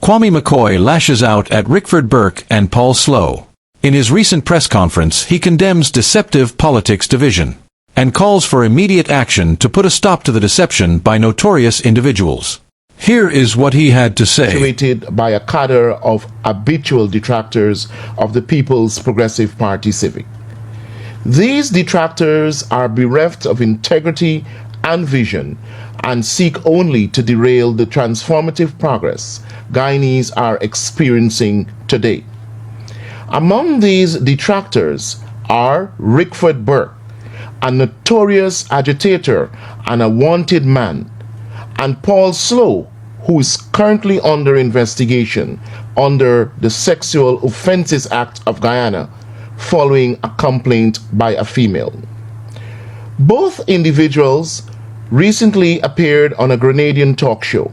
Kwame MCkoy lashes out at Burke and Slowe. In his recent press conference, he condemns deceptive politics division and calls for immediate action to put a stop to the deception by notorious individuals. Here is what he had to say. Actuated by a cadre of habitual detractors of the People's Progressive Party Civic. These detractors are bereft of integrity and vision and seek only to derail the transformative progress Guyanese are experiencing today. Among these detractors are Rickford Burke, a notorious agitator and a wanted man, and Slowe, who is currently under investigation under the Sexual Offences Act of Guyana following a complaint by a female. Both individuals recently appeared on a Grenadian talk show,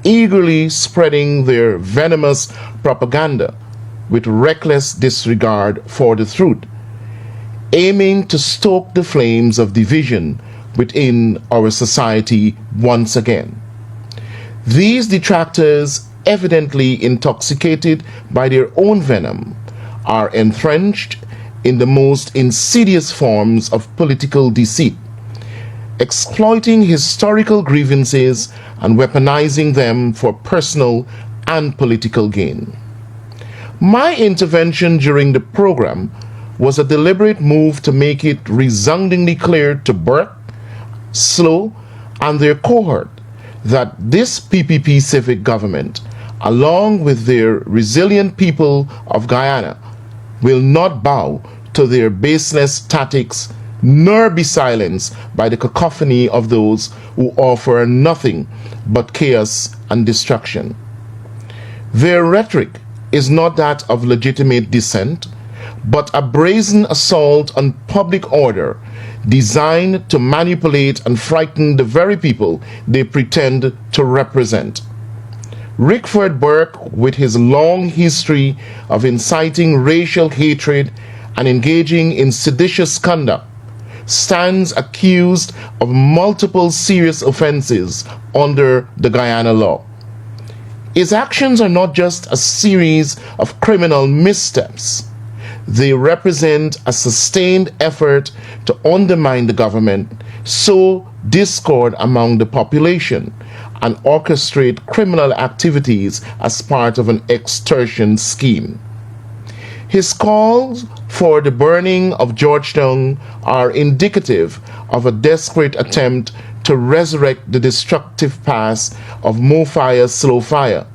eagerly spreading their venomous propaganda with reckless disregard for the truth, aiming to stoke the flames of division within our society once again. These detractors, evidently intoxicated by their own venom, are entrenched in the most insidious forms of political deceit, exploiting historical grievances and weaponizing them for personal and political gain. My intervention during the program was a deliberate move to make it resoundingly clear to Burke, Slowe, and their cohort that this PPP civic government, along with their resilient people of Guyana, will not bow to their baseless tactics nor be silenced by the cacophony of those who offer nothing but chaos and destruction. Their rhetoric is not that of legitimate dissent, but a brazen assault on public order designed to manipulate and frighten the very people they pretend to represent. Rickford Burke, with his long history of inciting racial hatred and engaging in seditious conduct, stands accused of multiple serious offenses under the Guyana law. His actions are not just a series of criminal missteps. They represent a sustained effort to undermine the government, sow discord among the population, and orchestrate criminal activities as part of an extortion scheme. His calls for the burning of Georgetown are indicative of a desperate attempt to resurrect the destructive past of Slowe Fire,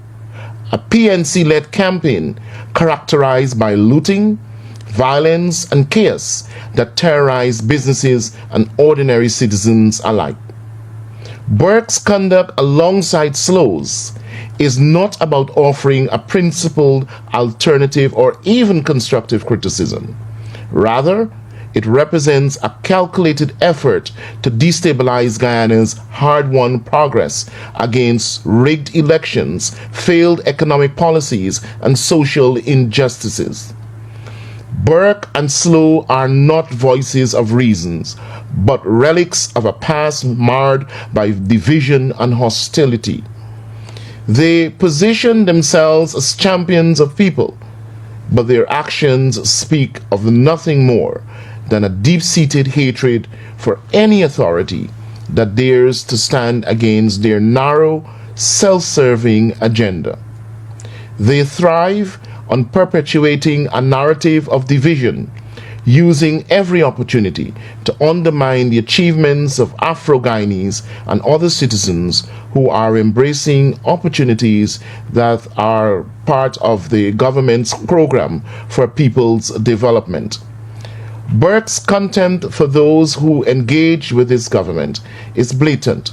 a PNC-led campaign characterized by looting, violence, and chaos that terrorized businesses and ordinary citizens alike. Burke's conduct alongside Slowe's is not about offering a principled alternative or even constructive criticism. Rather, it represents a calculated effort to destabilize Guyana's hard-won progress against rigged elections, failed economic policies, and social injustices. Burke and Slowe are not voices of reasons, but relics of a past marred by division and hostility. They position themselves as champions of people, but their actions speak of nothing more than a deep-seated hatred for any authority that dares to stand against their narrow, self-serving agenda. They thrive on perpetuating a narrative of division, using every opportunity to undermine the achievements of Afro-Guyanese and other citizens who are embracing opportunities that are part of the government's program for people's development. Burke's contempt for those who engage with his government is blatant.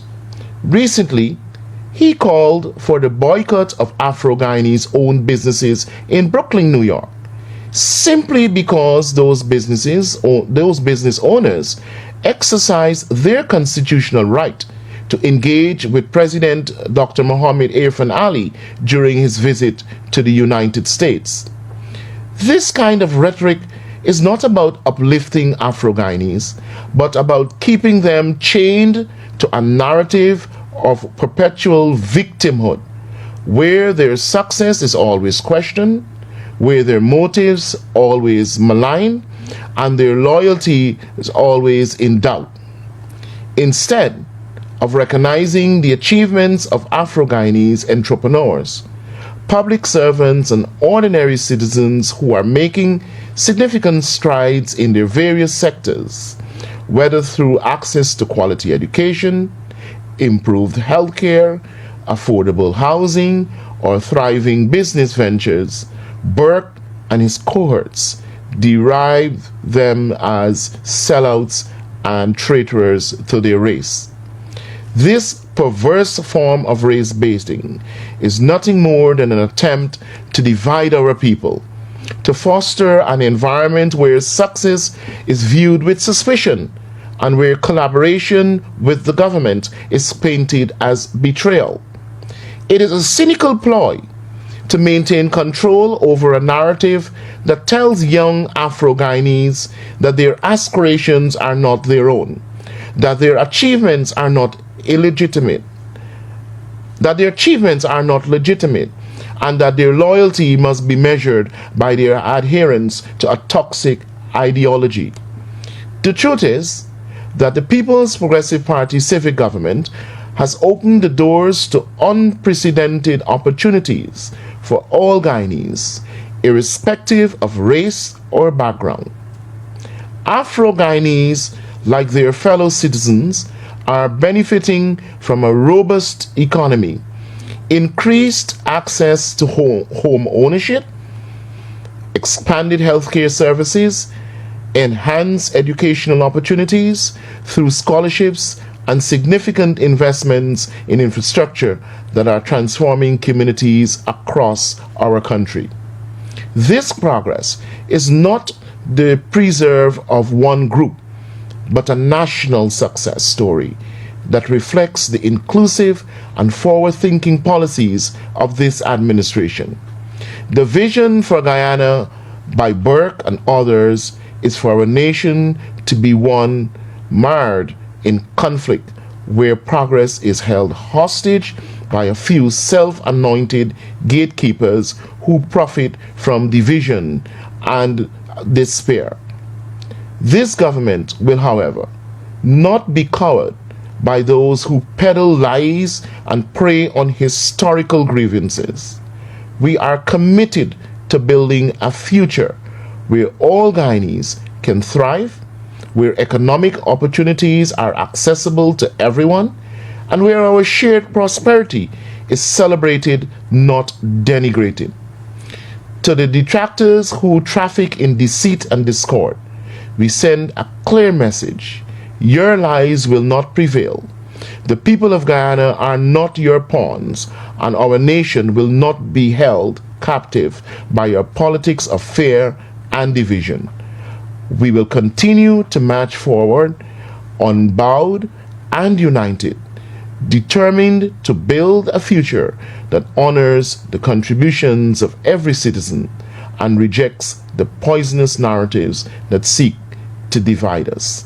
Recently, he called for the boycott of Afro-Guyanese owned businesses in Brooklyn, New York, simply because those business owners exercise their constitutional right to engage with President Dr. Mohammed Irfan Ali during his visit to the United States. This kind of rhetoric is not about uplifting Afro-Guyanese, but about keeping them chained to a narrative of perpetual victimhood, where their success is always questioned, where their motives always malign, and their loyalty is always in doubt. Instead of recognizing the achievements of Afro-Guyanese entrepreneurs, public servants, and ordinary citizens who are making significant strides in their various sectors, whether through access to quality education, improved healthcare, affordable housing, or thriving business ventures, Burke and his cohorts deride them as sellouts and traitors to their race. This perverse form of race baiting is nothing more than an attempt to divide our people, to foster an environment where success is viewed with suspicion and where collaboration with the government is painted as betrayal. It is a cynical ploy to maintain control over a narrative that tells young Afro-Guyanese that their aspirations are not their own, that their achievements are not illegitimate, and that their loyalty must be measured by their adherence to a toxic ideology. The truth is that the People's Progressive Party civic government has opened the doors to unprecedented opportunities for all Guyanese, irrespective of race or background. Afro-Guyanese, like their fellow citizens, are benefiting from a robust economy, increased access to home ownership, expanded healthcare services, enhanced educational opportunities through scholarships, and significant investments in infrastructure that are transforming communities across our country. This progress is not the preserve of one group, but a national success story that reflects the inclusive and forward-thinking policies of this administration. The vision for Guyana by Burke and others is for our nation to be one marred in conflict, where progress is held hostage by a few self-anointed gatekeepers who profit from division and despair. This government will, however, not be cowed by those who peddle lies and prey on historical grievances. We are committed to building a future where all Guyanese can thrive, where economic opportunities are accessible to everyone, and where our shared prosperity is celebrated, not denigrated. To the detractors who traffic in deceit and discord, we send a clear message: your lies will not prevail. The people of Guyana are not your pawns, and our nation will not be held captive by your politics of fear and division. We will continue to march forward, unbowed and united, determined to build a future that honors the contributions of every citizen and rejects the poisonous narratives that seek to divide us.